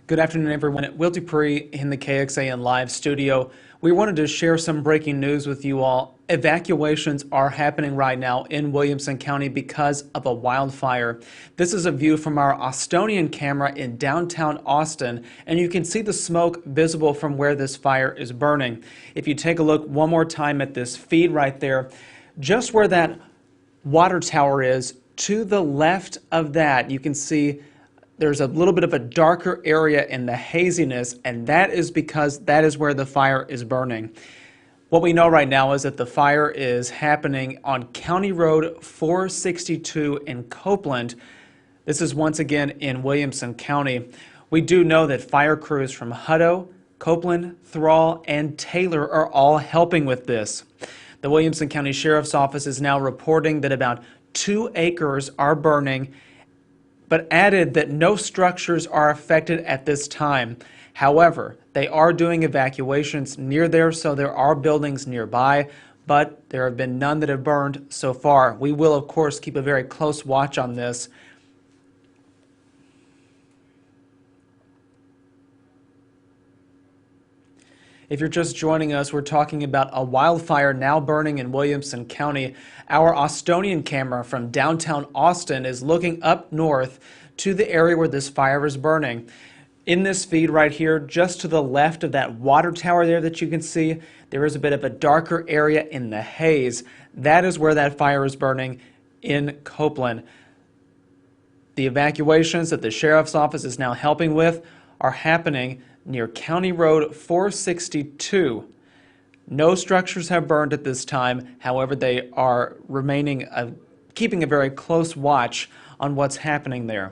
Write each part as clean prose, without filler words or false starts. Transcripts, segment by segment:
Good afternoon, everyone. Will Dupree in the KXAN Live studio. We wanted to share some breaking news with you all. Evacuations are happening right now in Williamson County because of a wildfire. This is a view from our Austonian camera in downtown Austin, and you can see the smoke visible from where this fire is burning. If you take a look one more time at this feed right there, just where that water tower is, to the left of that, you can see there's a little bit of a darker area in the haziness, and that is because that is where the fire is burning. What we know right now is that the fire is happening on County Road 462 in Coupland. This is once again in Williamson County. We do know that fire crews from Hutto, Coupland, Thrall, and Taylor are all helping with this. The Williamson County Sheriff's Office is now reporting that about 2 acres are burning, but added that no structures are affected at this time. However, they are doing evacuations near there, so there are buildings nearby, but there have been none that have burned so far. We will, of course, keep a very close watch on this. If you're just joining us, we're talking about a wildfire now burning in Williamson County. Our Austonian camera from downtown Austin is looking up north to the area where this fire is burning. In this feed right here, just to the left of that water tower there that you can see, there is a bit of a darker area in the haze. That is where that fire is burning in Coupland. The evacuations that the Sheriff's Office is now helping with are happening near County Road 462. No structures have burned at this time. However, they are keeping a very close watch on what's happening there.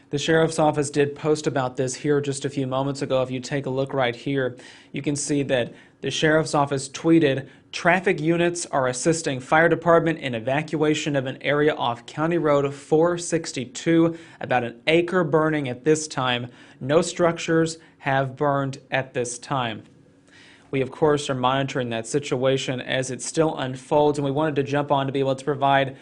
The Sheriff's Office did post about this here just a few moments ago. If you take a look right here, you can see that the Sheriff's Office tweeted, "Traffic units are assisting fire department in evacuation of an area off County Road 462, about an acre burning at this time. No structures have burned at this time." We, of course, are monitoring that situation as it still unfolds, and we wanted to jump on to be able to provide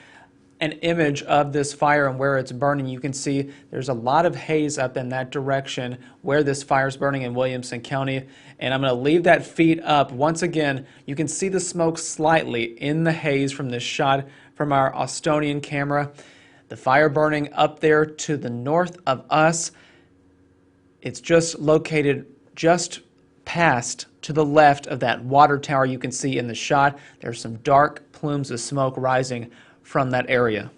an image of this fire and where it's burning. You can see there's a lot of haze up in that direction where this fire is burning in Williamson County, and I'm going to leave that feed up. Once again, you can see the smoke slightly in the haze from this shot from our Austonian camera. The fire burning up there to the north of us. It's just located just past to the left of that water tower you can see in the shot. There's some dark plumes of smoke rising from that area.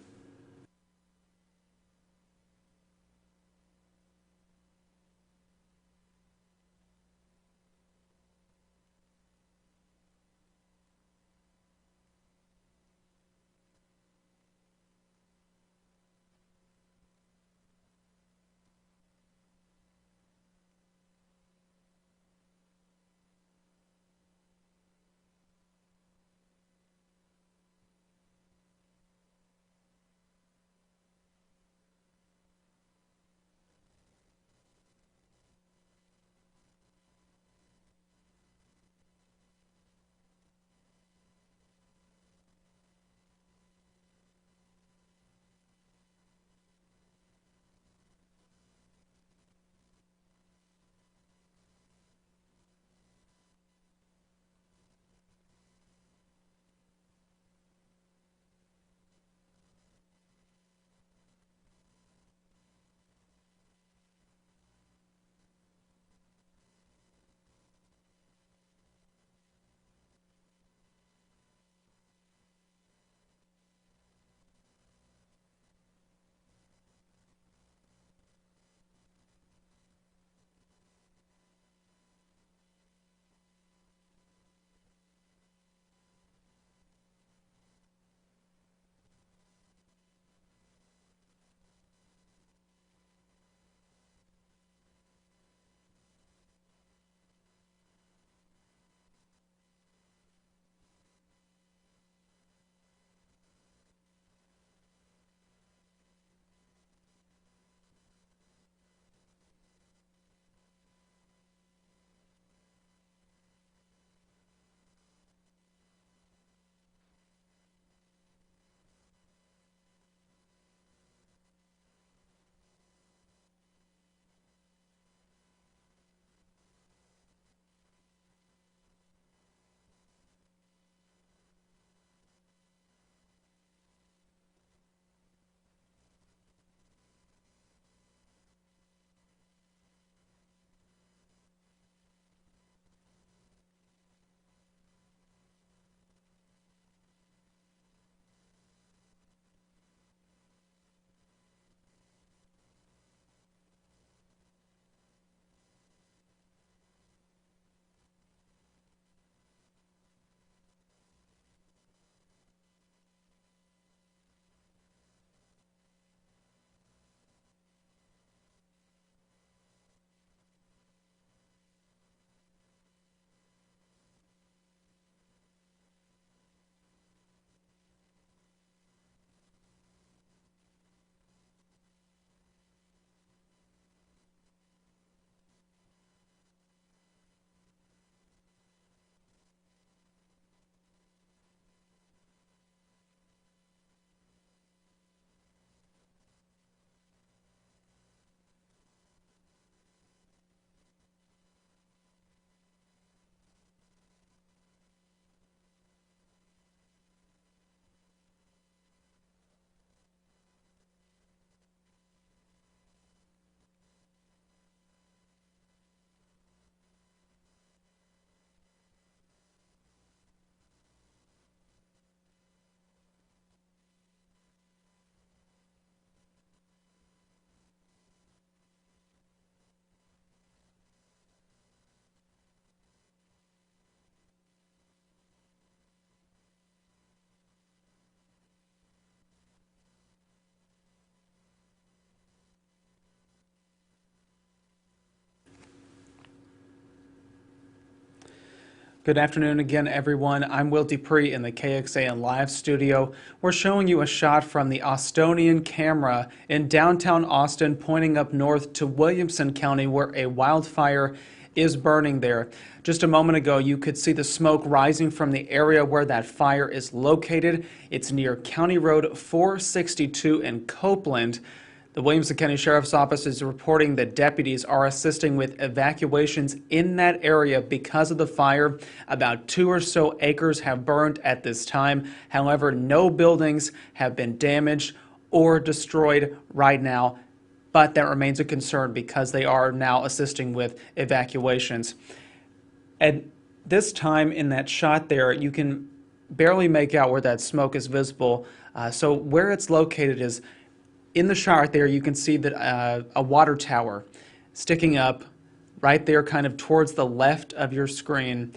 Good afternoon again, everyone. I'm Will Dupree in the KXAN Live studio. We're showing you a shot from the Austonian camera in downtown Austin, pointing up north to Williamson County, where a wildfire is burning there. Just a moment ago, you could see the smoke rising from the area where that fire is located. It's near County Road 462 in Coupland. The Williamson County Sheriff's Office is reporting that deputies are assisting with evacuations in that area because of the fire. About 2 or so acres have burned at this time. However, no buildings have been damaged or destroyed right now, but that remains a concern because they are now assisting with evacuations. At this time in that shot there, you can barely make out where that smoke is visible. So where it's located is in the shot right there. You can see that a water tower sticking up right there kind of towards the left of your screen.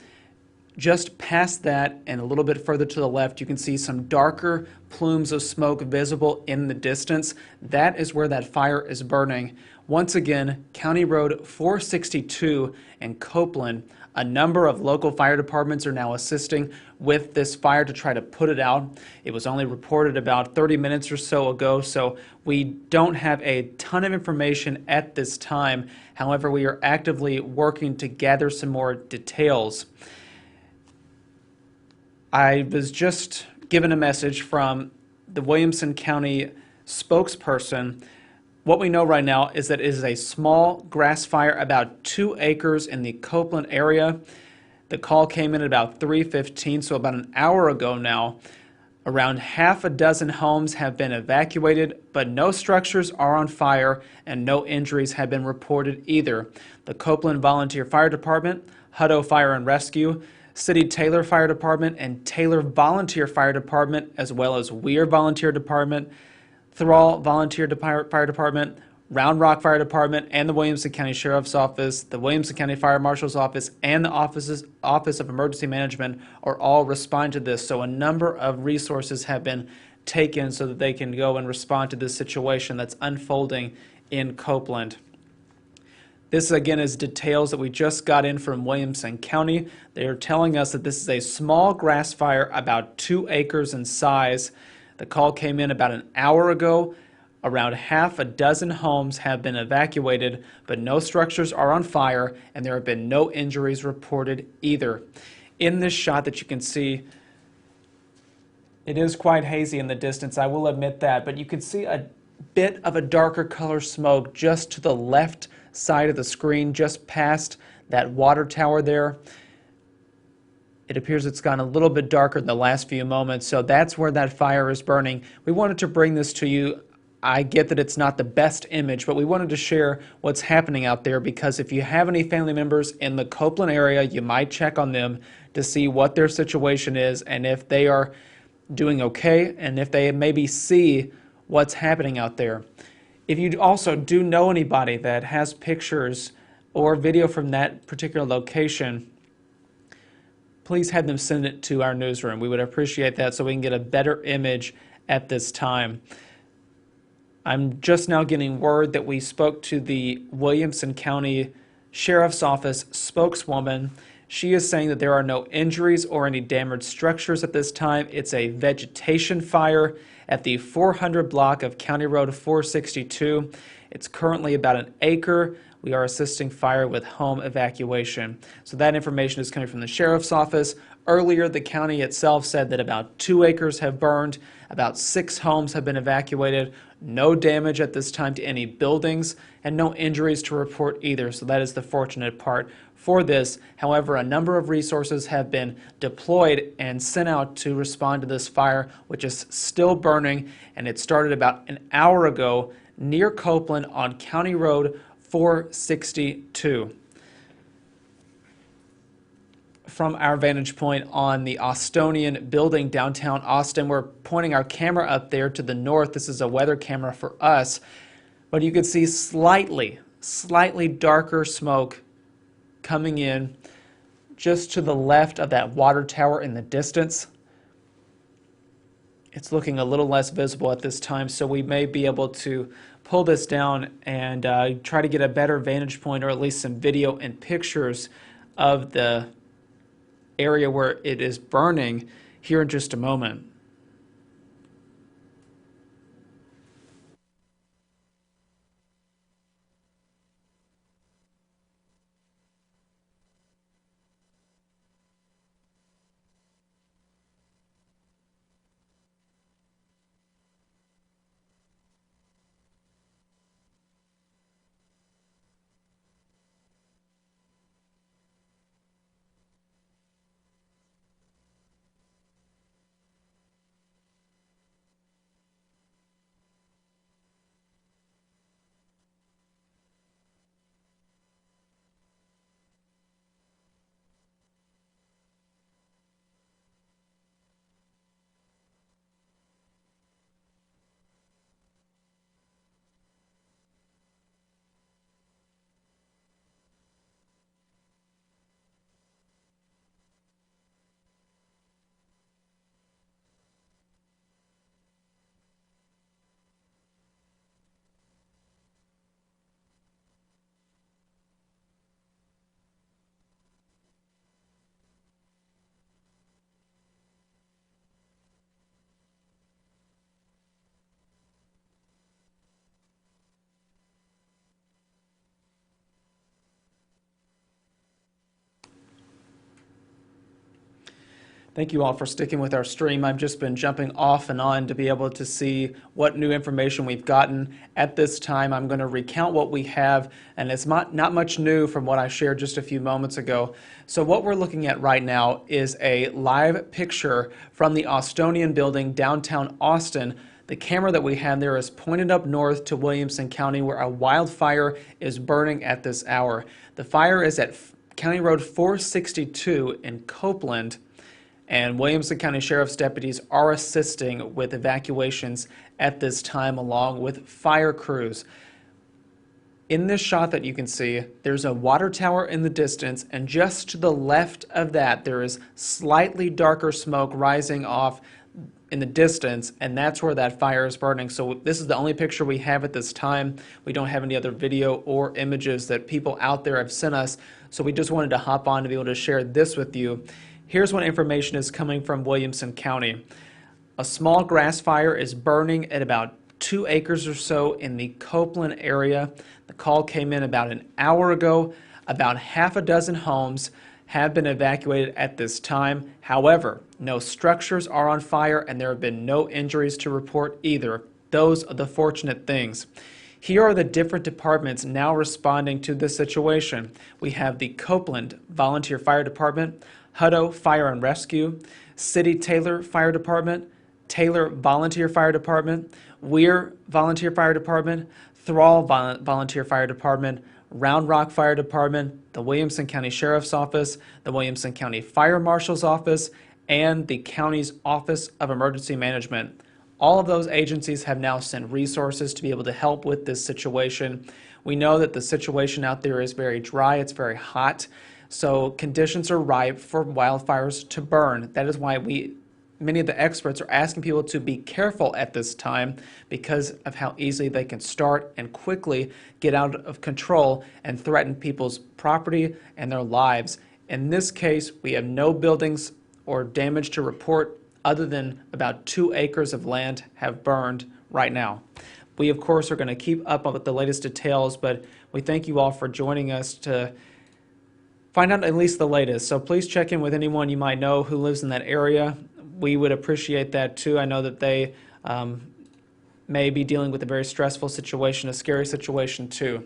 Just past that and a little bit further to the left, you can see some darker plumes of smoke visible in the distance. That is where that fire is burning. Once again, County Road 462 in Coupland. A number of local fire departments are now assisting with this fire to try to put it out. It was only reported about 30 minutes or so ago, so we don't have a ton of information at this time. However, we are actively working to gather some more details. I was just given a message from the Williamson County spokesperson. What we know right now is that it is a small grass fire, about 2 acres in the Coupland area. The call came in at about 3:15, so about an hour ago now. Around half a dozen homes have been evacuated, but no structures are on fire and no injuries have been reported either. The Coupland Volunteer Fire Department, Hutto Fire and Rescue, City Taylor Fire Department, and Taylor Volunteer Fire Department, as well as Weir Volunteer Department, Thrall Volunteer Fire Department, Round Rock Fire Department, and the Williamson County Sheriff's Office, the Williamson County Fire Marshal's Office, and the Office of Emergency Management are all responding to this. So a number of resources have been taken so that they can go and respond to this situation that's unfolding in Coupland. This again is details that we just got in from Williamson County. They are telling us that this is a small grass fire about 2 acres in size. The call came in about an hour ago. Around half a dozen homes have been evacuated, but no structures are on fire, and there have been no injuries reported either. In this shot that you can see, it is quite hazy in the distance, I will admit that, but you can see a bit of a darker color smoke just to the left side of the screen, just past that water tower there. It appears it's gone a little bit darker in the last few moments, so that's where that fire is burning. We wanted to bring this to you. I get that it's not the best image, but we wanted to share what's happening out there because if you have any family members in the Coupland area, you might check on them to see what their situation is and if they are doing okay and if they maybe see what's happening out there. If you also do know anybody that has pictures or video from that particular location, please have them send it to our newsroom. We would appreciate that so we can get a better image at this time. I'm just now getting word that we spoke to the Williamson County Sheriff's Office spokeswoman. She is saying that there are no injuries or any damaged structures at this time. It's a vegetation fire at the 400 block of County Road 462. It's currently about an acre. We are assisting fire with home evacuation. So that information is coming from the Sheriff's Office. Earlier, the county itself said that about 2 acres have burned, about 6 homes have been evacuated, no damage at this time to any buildings, and no injuries to report either. So that is the fortunate part for this. However, a number of resources have been deployed and sent out to respond to this fire, which is still burning, and it started about an hour ago near Coupland on County Road 462. From our vantage point on the Austonian building downtown Austin, we're pointing our camera up there to the north. This is a weather camera for us, but you can see slightly darker smoke coming in just to the left of that water tower in the distance. It's looking a little less visible at this time, so we may be able to pull this down and try to get a better vantage point, or at least some video and pictures of the area where it is burning here in just a moment. Thank you all for sticking with our stream. I've just been jumping off and on to be able to see what new information we've gotten. At this time, I'm going to recount what we have, and it's not much new from what I shared just a few moments ago. So what we're looking at right now is a live picture from the Austonian building downtown Austin. The camera that we have there is pointed up north to Williamson County, where a wildfire is burning at this hour. The fire is at County Road 462 in Coupland, and Williamson County Sheriff's deputies are assisting with evacuations at this time, along with fire crews. In this shot that you can see, there's a water tower in the distance, and just to the left of that, there is slightly darker smoke rising off in the distance, and that's where that fire is burning. So this is the only picture we have at this time. We don't have any other video or images that people out there have sent us, so we just wanted to hop on to be able to share this with you. Here's what information is coming from Williamson County. A small grass fire is burning at about 2 acres or so in the Coupland area. The call came in about an hour ago. About half a dozen homes have been evacuated at this time. However, no structures are on fire, and there have been no injuries to report either. Those are the fortunate things. Here are the different departments now responding to this situation. We have the Coupland Volunteer Fire Department, Hutto Fire and Rescue, City Taylor Fire Department, Taylor Volunteer Fire Department, Weir Volunteer Fire Department, Thrall Volunteer Fire Department, Round Rock Fire Department, the Williamson County Sheriff's Office, the Williamson County Fire Marshal's Office, and the county's Office of Emergency Management. All of those agencies have now sent resources to be able to help with this situation. We know that the situation out there is very dry, it's very hot, so conditions are ripe for wildfires to burn. That is why many of the experts are asking people to be careful at this time, because of how easily they can start and quickly get out of control and threaten people's property and their lives. In this case, we have no buildings or damage to report, other than about 2 acres of land have burned right now. We, of course, are going to keep up with the latest details, but we thank you all for joining us to find out at least the latest. So please check in with anyone you might know who lives in that area. We would appreciate that too. I know that they may be dealing with a very stressful situation, a scary situation too.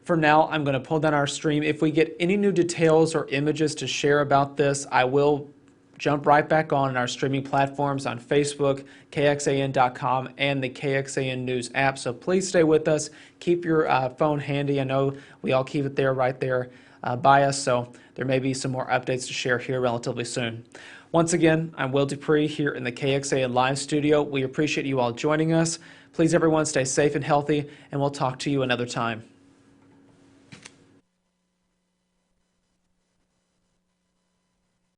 For now, I'm going to pull down our stream. If we get any new details or images to share about this, I will jump right back on our streaming platforms on Facebook, KXAN.com, and the KXAN News app. So please stay with us. Keep your phone handy. I know we all keep it there, right there by us, so there may be some more updates to share here relatively soon. Once again, I'm Will Dupree here in the KXAN Live studio. We appreciate you all joining us. Please, everyone, stay safe and healthy, and we'll talk to you another time.